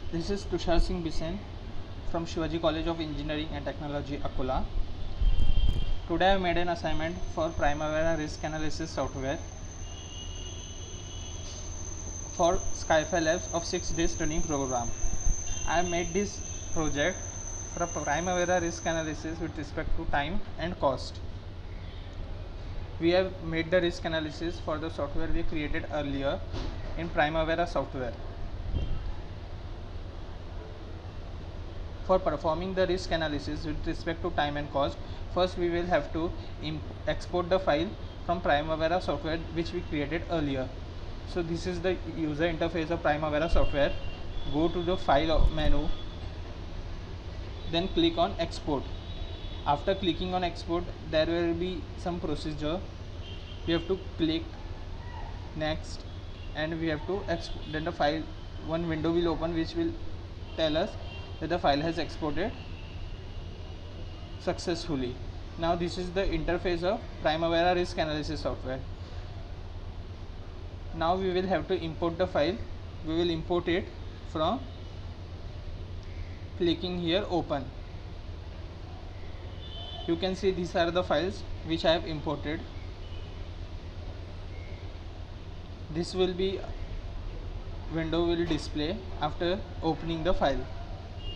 This is Tusharsingh Bisen from Shivaji College of Engineering and Technology Akola. Today I have made an assignment for Primavera Risk Analysis software for Skyfi Labs of 6 days training program. I have made this project for Primavera Risk Analysis with respect to time and cost. We have made the risk analysis for the software we created earlier in Primavera software. For performing the risk analysis with respect to time and cost, first we will have to export the file from Primavera software which we created earlier. So this is the user interface of Primavera software. Go to the file menu, then click on export. After clicking on export, there will be some procedure. We have to click next and we have to export. Then the file, one window will open which will tell us that the file has exported successfully. Now this is the interface of Primavera risk analysis software. Now we will have to import the file. We will import it from clicking here open. You can see these are the files which I have imported. This will be window will display after opening the file.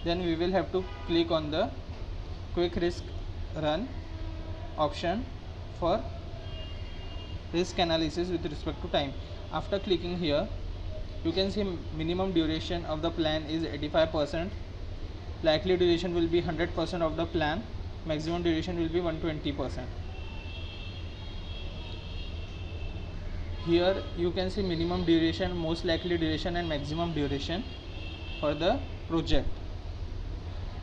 Then we will have to click on the quick risk run option for risk analysis with respect to time. After clicking here, you can see minimum duration of the plan is 85%, likely duration will be 100% of the plan, maximum duration will be 120%. Here you can see minimum duration, most likely duration and maximum duration for the project.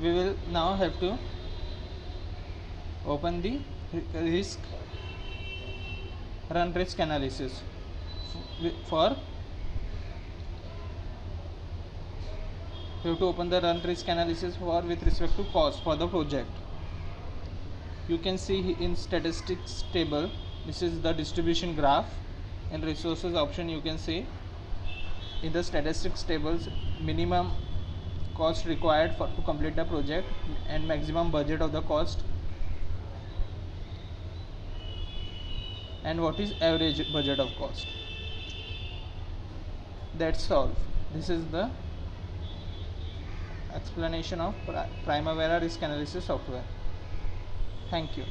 We will now have to open the run risk analysis for we have to open the run risk analysis for with respect to cost for the project. You can see in statistics table, this is the distribution graph. In resources option, you can see in the statistics tables minimum cost required to complete the project and maximum budget of the cost and what is average budget of cost. That's all. This is the explanation of Primavera risk analysis software. Thank you.